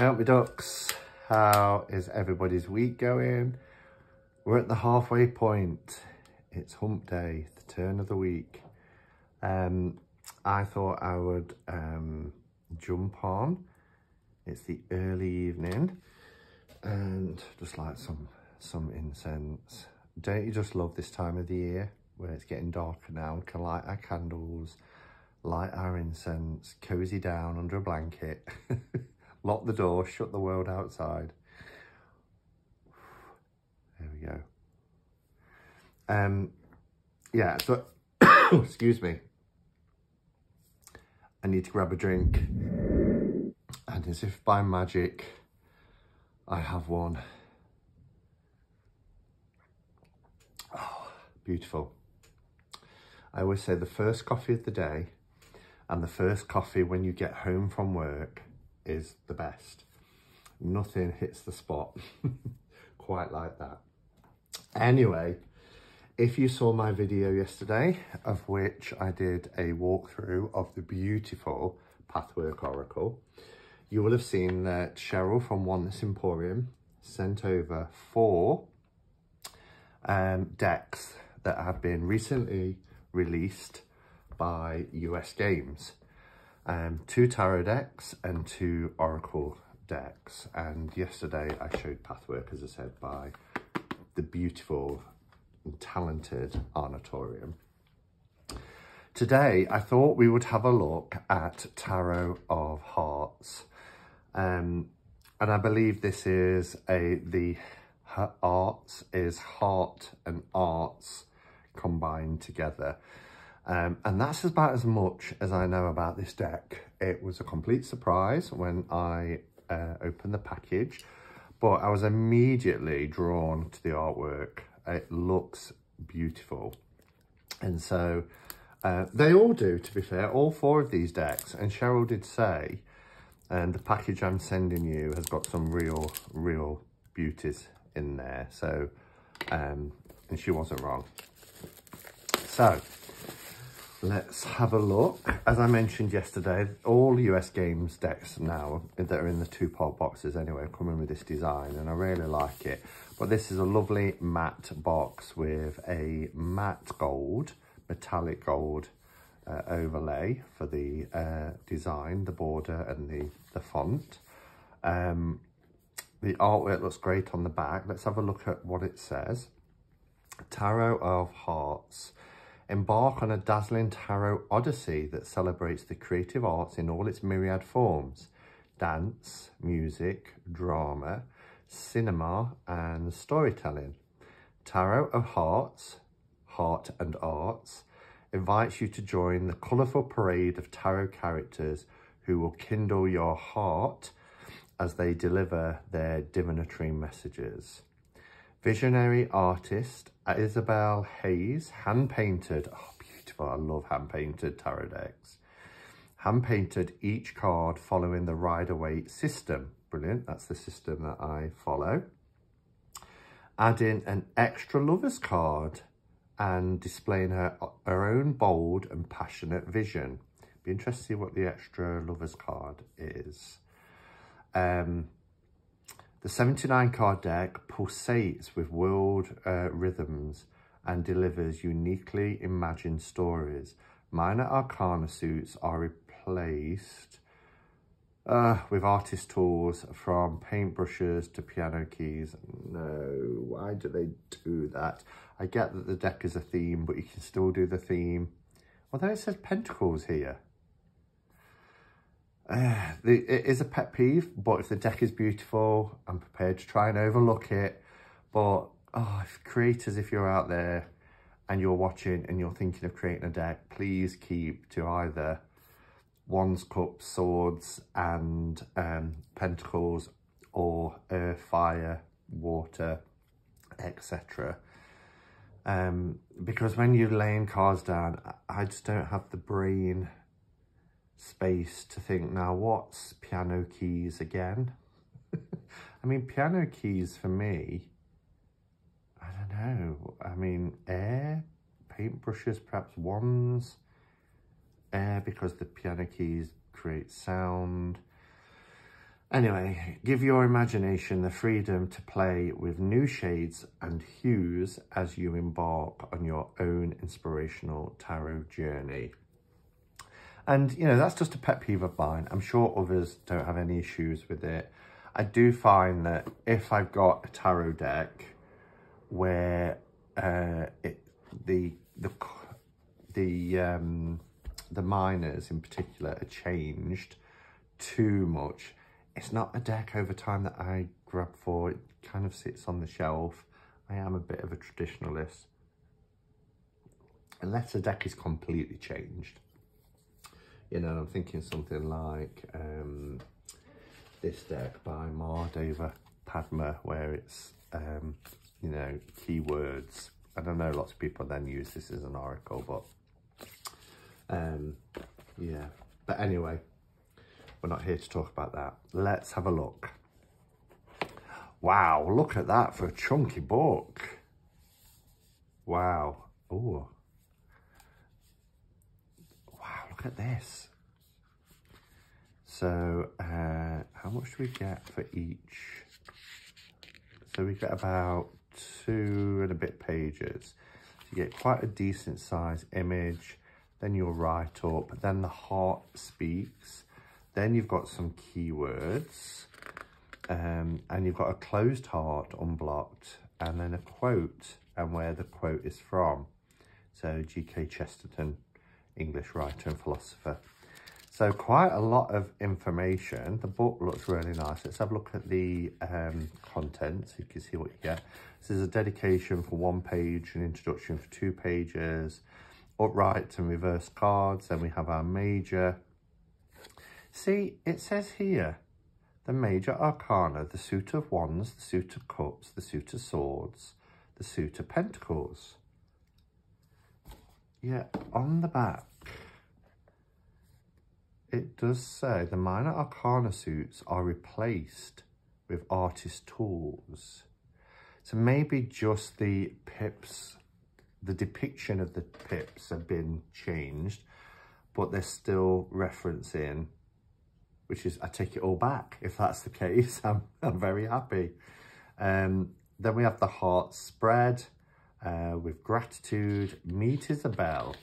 Out my ducks, how is everybody's week going? We're at the halfway point. It's hump day, the turn of the week. I thought I would jump on. It's the early evening and just like some incense. Don't you just love this time of the year where it's getting darker now? We can light our candles, light our incense, cozy down under a blanket, lock the door, shut the world outside. There we go. Yeah, so, excuse me. I need to grab a drink. And as if by magic, I have one. Oh, beautiful. I always say the first coffee of the day and the first coffee when you get home from work is the best. Nothing hits the spot quite like that. Anyway, if you saw my video yesterday, of which I did a walkthrough of the beautiful Pathwork Oracle, you will have seen that Cheryl from Oneness Emporium sent over 4 decks that have been recently released by US Games. 2 tarot decks and 2 oracle decks. And yesterday I showed Pathwork, as I said, by the beautiful and talented Ontorium. Today I thought we would have a look at Tarot of Hearts. And I believe this is the arts is heart and arts combined together. And that's about as much as I know about this deck. It was a complete surprise when I opened the package, but I was immediately drawn to the artwork. It looks beautiful. And so they all do, to be fair, all 4 of these decks. And Cheryl did say, and the package I'm sending you has got some real beauties in there. So, and she wasn't wrong. So, let's have a look. As I mentioned yesterday, all US Games decks now that are in the 2-part boxes anyway come in with this design, and I really like it. But this is a lovely matte box with a matte gold, metallic gold overlay for the design, the border and the font. The artwork looks great on the back. Let's have a look at what it says. Tarot of Hearts. Embark on a dazzling tarot odyssey that celebrates the creative arts in all its myriad forms: dance, music, drama, cinema, and storytelling. Tarot of Hearts, Heart and Arts, invites you to join the colourful parade of tarot characters who will kindle your heart as they deliver their divinatory messages. Visionary artist Isabel Hayes hand-painted, oh beautiful, I love hand-painted tarot decks. Hand-painted each card following the Rider-Waite system. Brilliant, that's the system that I follow. Adding an extra lover's card and displaying her own bold and passionate vision. Be interested to see what the extra lover's card is. The 79 card deck pulsates with world rhythms and delivers uniquely imagined stories. Minor arcana suits are replaced with artist tools, from paintbrushes to piano keys. No, why do they do that? I get that the deck is a theme, but you can still do the theme. Although it says pentacles here. It is a pet peeve, but if the deck is beautiful, I'm prepared to try and overlook it. But if creators, if you're out there and you're watching and you're thinking of creating a deck, please keep to either wands, cups, swords and pentacles, or earth, fire, water, etc. Because when you're laying cards down, I just don't have the brain space to think, now what's piano keys again? I mean, piano keys for me, I don't know. I mean, air, paintbrushes, perhaps wands, air, because the piano keys create sound. Anyway, give your imagination the freedom to play with new shades and hues as you embark on your own inspirational tarot journey. And, you know, that's just a pet peeve of mine. I'm sure others don't have any issues with it. I do find that if I've got a tarot deck where the minors in particular are changed too much, it's not a deck over time that I grab for. It kind of sits on the shelf. I am a bit of a traditionalist. Unless the deck is completely changed. You know, I'm thinking something like this deck by Mardeva Padma, where it's, you know, keywords. I don't know, lots of people then use this as an oracle, but yeah. But anyway, we're not here to talk about that. Let's have a look. Wow, look at that for a chunky book. Wow. Oh. Wow, look at this. So, how much do we get for each? So we get about 2 and a bit pages. So you get quite a decent size image, then your write-up, then the heart speaks, then you've got some keywords, and you've got a closed heart unblocked, and then a quote and where the quote is from. So G.K. Chesterton, English writer and philosopher. So quite a lot of information. The book looks really nice. Let's have a look at the content so you can see what you get. This is a dedication for 1 page, an introduction for 2 pages, upright and reverse cards. Then we have our major. See, it says here, the major arcana, the suit of wands, the suit of cups, the suit of swords, the suit of pentacles. Yeah, on the back, it does say the minor arcana suits are replaced with artist tools. So maybe just the pips, the depiction of the pips have been changed, but they're still referencing, which is, I take it all back. If that's the case, I'm very happy. Then we have the heart spread with gratitude, meet Isabel.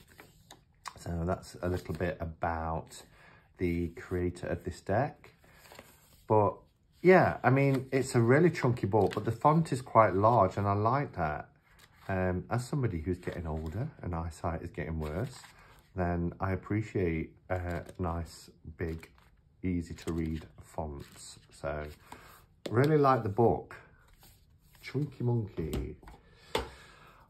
So that's a little bit about the creator of this deck. But yeah, I mean, it's a really chunky book, but the font is quite large and I like that. As somebody who's getting older and eyesight is getting worse, then I appreciate nice, big, easy to read fonts. So really like the book. Chunky monkey.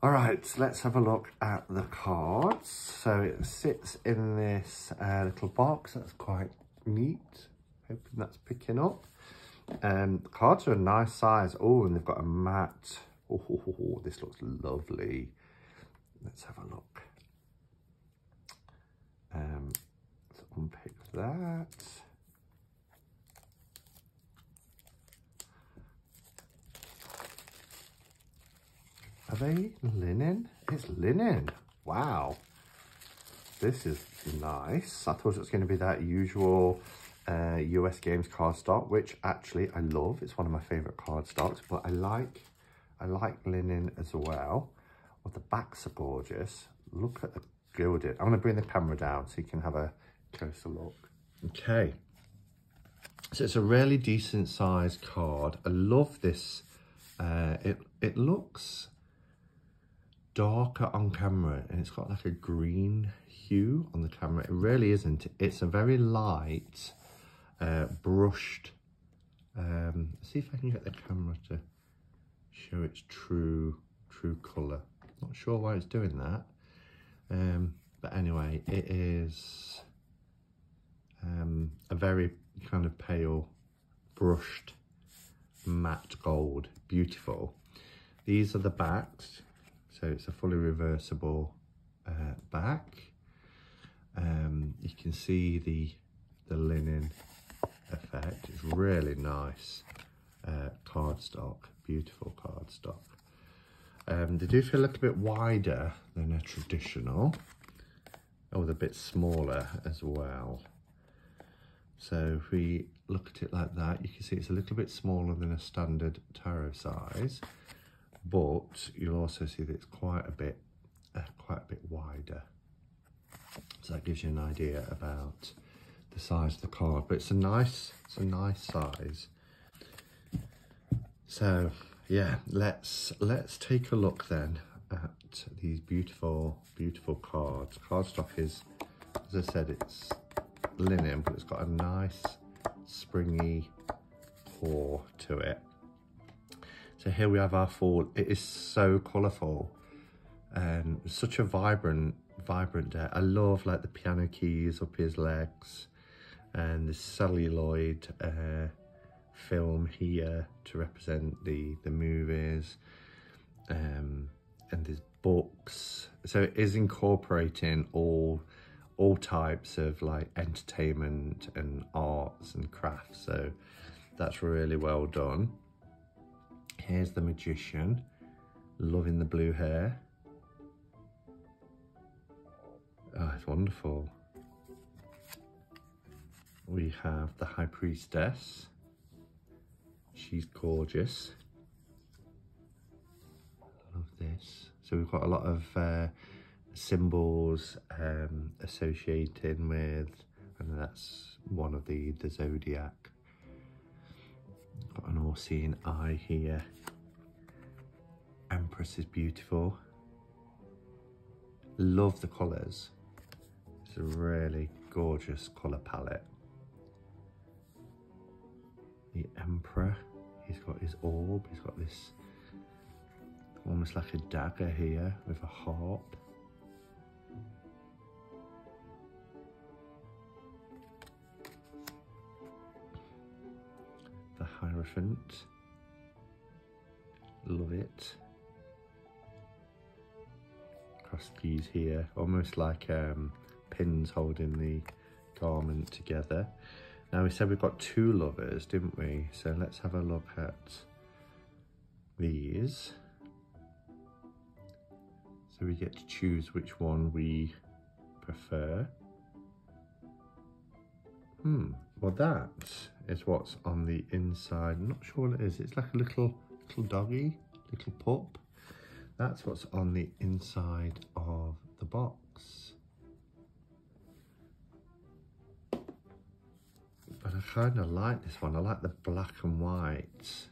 All right, let's have a look at the cards. So it sits in this little box. That's quite neat. Hoping that's picking up. The cards are a nice size. Oh, and they've got a matte. Oh, this looks lovely. Let's have a look. Let's unpick that. Are they linen? It's linen. Wow. This is nice. I thought it was going to be that usual US Games cardstock, which actually I love. It's one of my favourite cardstocks, but I like linen as well. Well, the backs are gorgeous. Look at the gilded. I'm going to bring the camera down so you can have a closer look. Okay. So it's a really decent sized card. I love this. It looks darker on camera and it's got like a green hue on the camera. It really isn't. It's a very light brushed, see if I can get the camera to show its true colour. Not sure why it's doing that, but anyway, it is a very kind of pale brushed matte gold. Beautiful. These are the backs. So it's a fully reversible back. You can see the linen effect. It's really nice cardstock, beautiful cardstock. They do feel a little bit wider than a traditional. Oh, they're a bit smaller as well. So if we look at it like that, you can see it's a little bit smaller than a standard tarot size, but you'll also see that it's quite a bit wider. So that gives you an idea about the size of the card, but it's a nice size. So yeah, let's take a look then at these beautiful cards. Cardstock is, as I said, it's linen, but it's got a nice springy pour to it. So here we have our fall. It is so colourful and such a vibrant deck. I love like the piano keys up his legs and the celluloid film here to represent the movies, and there's books. So it is incorporating all types of like entertainment and arts and crafts, so that's really well done. Here's the Magician, loving the blue hair. Oh, it's wonderful. We have the High Priestess. She's gorgeous. Love this. So we've got a lot of symbols associated with, and that's one of the zodiac. Got an all-seeing eye here. Empress is beautiful. Love the colours. It's a really gorgeous colour palette. The Emperor, he's got his orb, he's got this almost like a dagger here with a harp. The Hierophant, love it. Cross keys here, almost like pins holding the garment together. Now we said we've got two lovers, didn't we? So let's have a look at these. So we get to choose which one we prefer. Well, that is what's on the inside. I'm not sure what it is. It's like a little doggy, little pup. That's what's on the inside of the box. But I kind of like this one. I like the black and white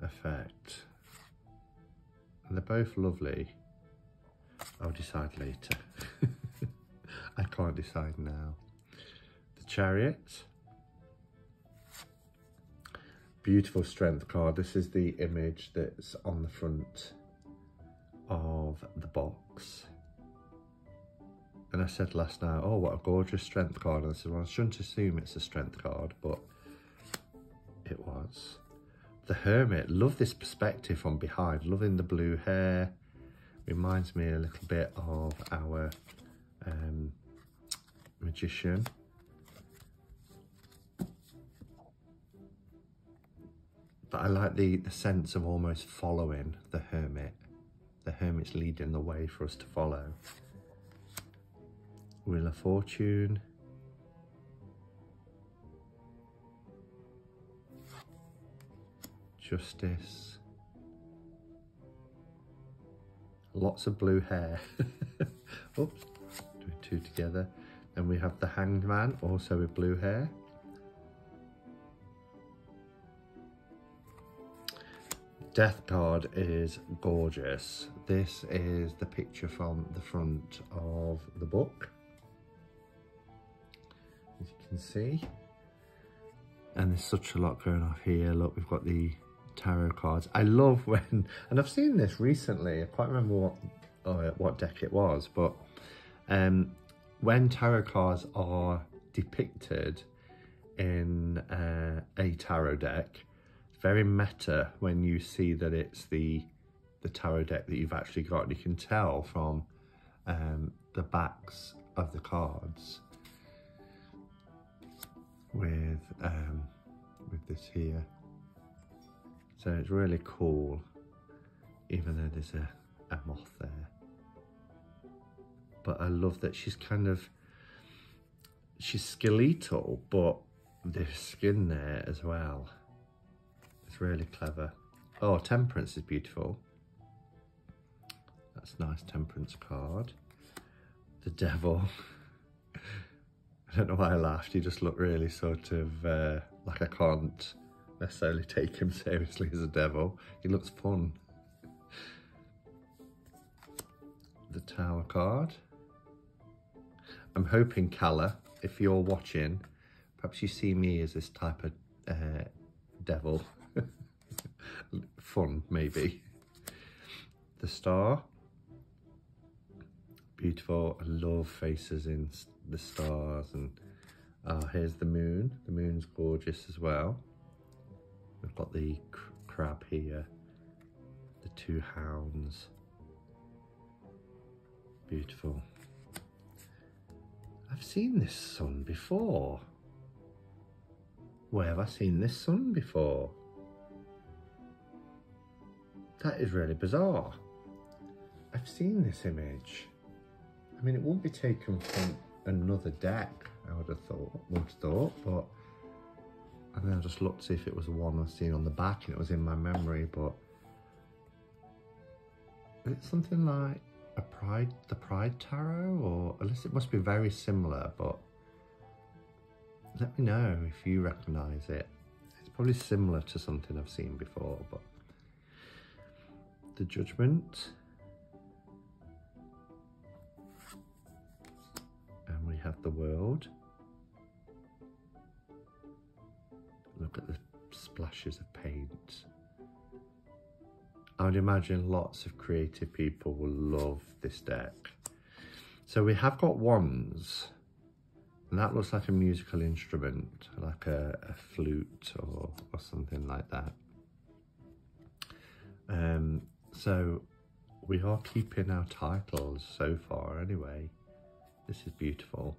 effect. And they're both lovely. I'll decide later. I can't decide now. The Chariot. Beautiful strength card. This is the image that's on the front of the box. And I said last night, oh, what a gorgeous strength card. And I said, well, I shouldn't assume it's a strength card, but it was. The Hermit, love this perspective from behind, loving the blue hair. Reminds me a little bit of our Magician. But I like the sense of almost following the Hermit. The Hermit's leading the way for us to follow. Wheel of Fortune. Justice. Lots of blue hair. Oops, do two together. Then we have the Hanged Man, also with blue hair. Death card is gorgeous. This is the picture from the front of the book, as you can see. And there's such a lot going off here. Look, we've got the tarot cards. I love when, and I've seen this recently, I can't remember what deck it was, but when tarot cards are depicted in a tarot deck, it's very meta when you see that it's the tarot deck that you've actually got. You can tell from the backs of the cards with this here. So it's really cool, even though there's a moth there. But I love that she's she's skeletal, but there's skin there as well. It's really clever. Oh, Temperance is beautiful. That's a nice Temperance card. The Devil. I don't know why I laughed. He just looked really sort of like I can't necessarily take him seriously as a devil. He looks fun. The Tower card. I'm hoping, Calla, if you're watching, perhaps you see me as this type of devil. Fun, maybe. The Star. Beautiful. I love faces in the stars. And here's the Moon. The Moon's gorgeous as well. We've got the crab here. The 2 hounds. Beautiful. I've seen this sun before. Where have I seen this sun before? That is really bizarre. I've seen this image. I mean, it won't be taken from another deck, I would have thought, but and then I just looked to see if it was the one I've seen on the back and it was in my memory, but it's something like the Pride Tarot, or at least it must be very similar, but let me know if you recognise it. It's probably similar to something I've seen before, but the Judgment. And we have the World. Look at the splashes of paint. I would imagine lots of creative people will love this deck. So we have got wands, and that looks like a musical instrument, like a flute or something like that. So we are keeping our titles so far anyway. This is beautiful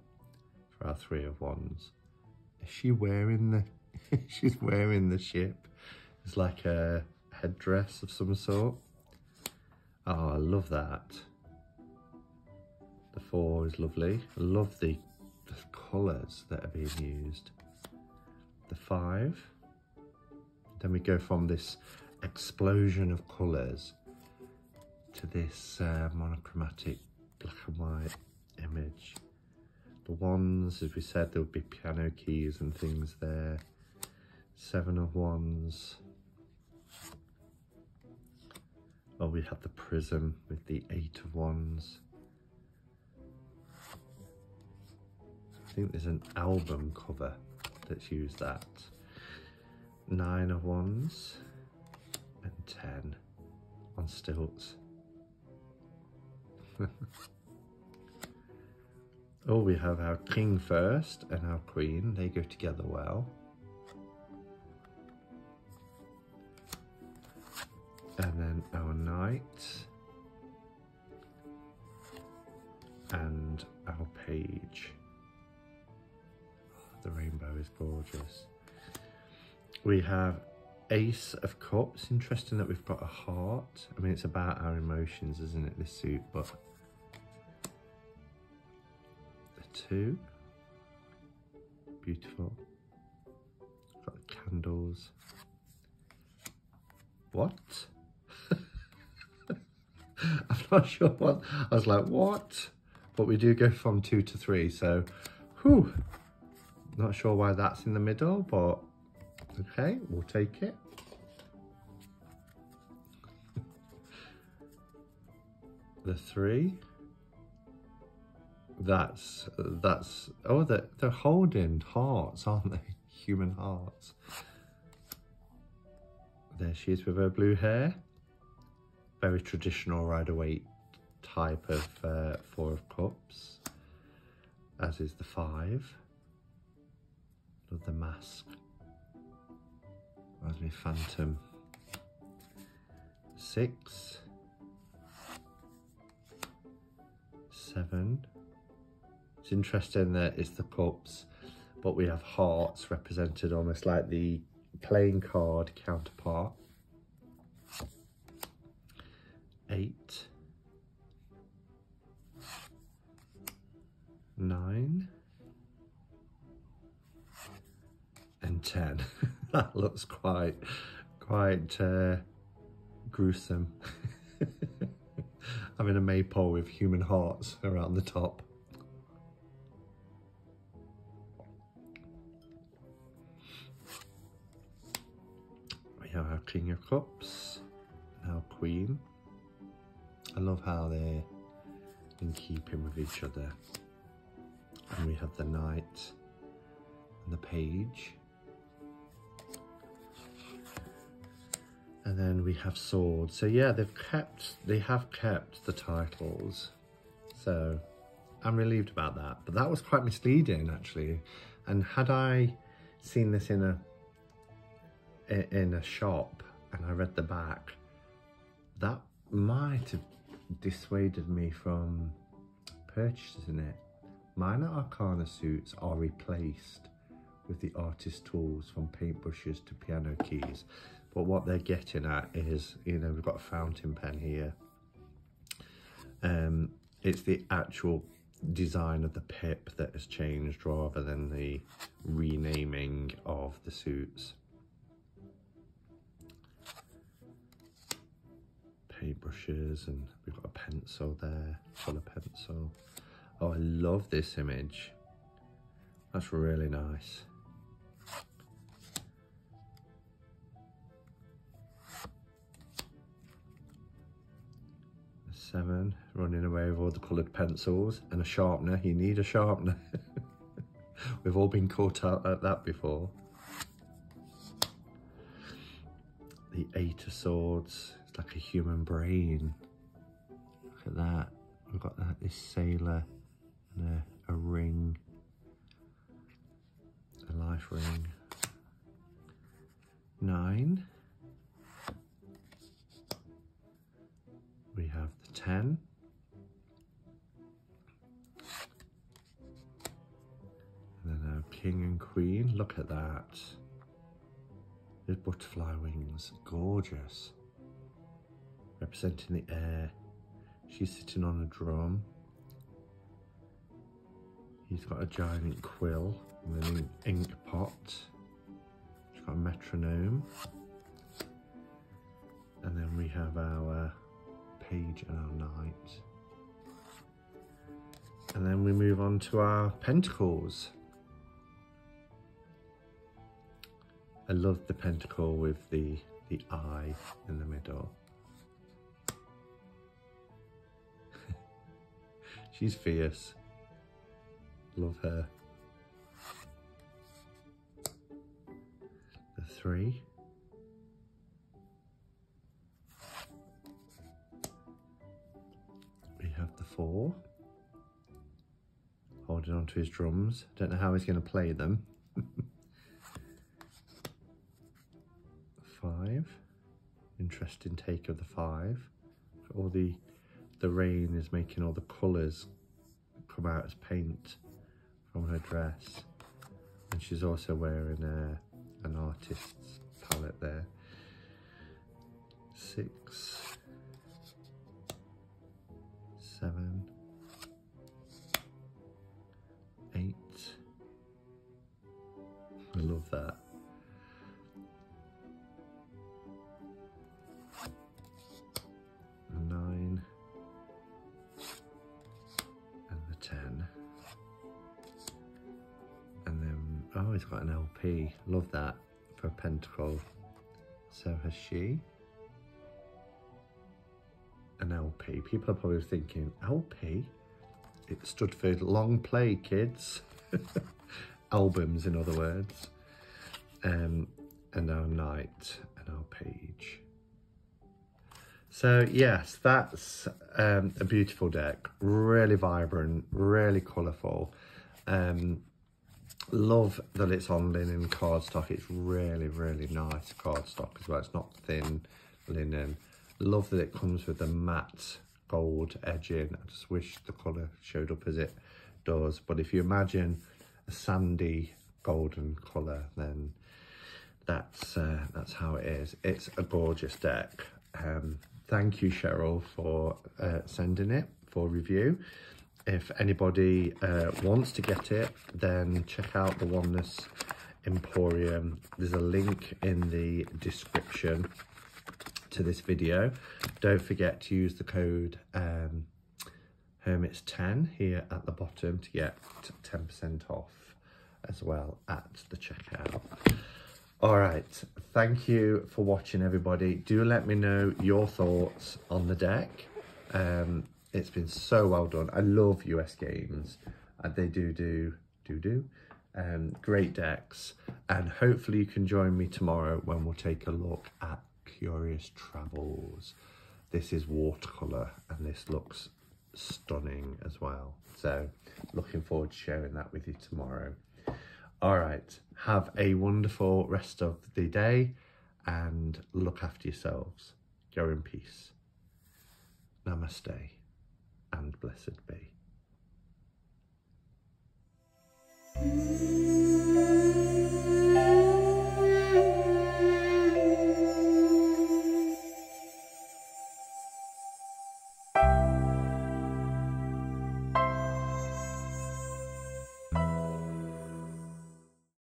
for our 3 of Wands. Is she wearing the, she's wearing the ship. It's like a headdress of some sort. Oh, I love that. The 4 is lovely. I love the colours that are being used. The 5. Then we go from this explosion of colours to this monochromatic black and white image. The Wands, as we said, there would be piano keys and things there. 7 of Wands. Oh, we have the Prism with the 8 of Wands. I think there's an album cover that's used that. 9 of Wands and 10 on stilts. Oh, we have our King first and our Queen. They go together well. And then our Knight and our Page. The rainbow is gorgeous. We have Ace of Cups. Interesting that we've got a heart. I mean, it's about our emotions, isn't it, this suit? But the 2. Beautiful. Got the candles. What? I'm not sure what. I was like, what? But we do go from 2 to 3, so whew. Not sure why that's in the middle, but okay, we'll take it. The 3. That's oh, they're holding hearts, aren't they? Human hearts. There she is with her blue hair. Very traditional Rider-Waite type of 4 of Cups, as is the 5. Love the mask. Reminds me of Phantom. 6. 7. It's interesting that it's the cups, but we have hearts represented almost like the playing card counterpart. 8. 9. and 10. That looks quite gruesome. Having a maypole with human hearts around the top. We have our King of Cups, and our Queen. I love how they're in keeping with each other. And we have the Knight and the Page. And then we have Swords. So yeah, they have kept the titles. So I'm relieved about that. But that was quite misleading actually. And had I seen this in a shop and I read the back, that might have dissuaded me from purchasing it. Minor Arcana suits are replaced with the artist tools, from paintbrushes to piano keys. But what they're getting at is, you know, we've got a fountain pen here. It's the actual design of the pip that has changed rather than the renaming of the suits. Paintbrushes, and we've got a pencil there, colour pencil. Oh, I love this image. That's really nice. The 7, running away with all the coloured pencils, and a sharpener. You need a sharpener. We've all been caught out at that before. The 8 of Swords. It's like a human brain. Look at that. We've got this sailor and a ring, a life ring. 9. We have the 10. And then our King and Queen. Look at that. There's butterfly wings. Gorgeous. Representing the air. She's sitting on a drum. He's got a giant quill with an ink pot. She's got a metronome. And then we have our Page and our Knight. And then we move on to our Pentacles. I love the pentacle with the eye in the middle. She's fierce. Love her. The 3. We have the 4. Holding on to his drums. Don't know how he's going to play them. 5. Interesting take of the 5. All the rain is making all the colours come out as paint from her dress, and she's also wearing an artist's palette there. 6, 7, 8. I love that. 9. And the 10. And then, oh, he's got an LP. Love that for a pentacle. So has she. An LP. People are probably thinking, LP? It stood for long play, kids. Albums, in other words. And our Knight and our Page. So yes, that's a beautiful deck. Really vibrant, really colourful. Love that it's on linen cardstock. It's really, really nice cardstock as well. It's not thin linen. Love that it comes with the matte gold edging. I just wish the colour showed up as it does. But if you imagine a sandy golden colour, then that's how it is. It's a gorgeous deck. Thank you, Cheryl, for sending it for review. If anybody wants to get it, then check out the Oneness Emporium. There's a link in the description to this video. Don't forget to use the code Hermits10 here at the bottom to get 10% off as well at the checkout. All right, thank you for watching, everybody. Do let me know your thoughts on the deck. It's been so well done. I love US games. They do great decks, and hopefully you can join me tomorrow when we'll take a look at Curious Travels. This is watercolor and this looks stunning as well, so looking forward to sharing that with you tomorrow. All right, have a wonderful rest of the day and look after yourselves. Go in peace. Namaste and blessed be.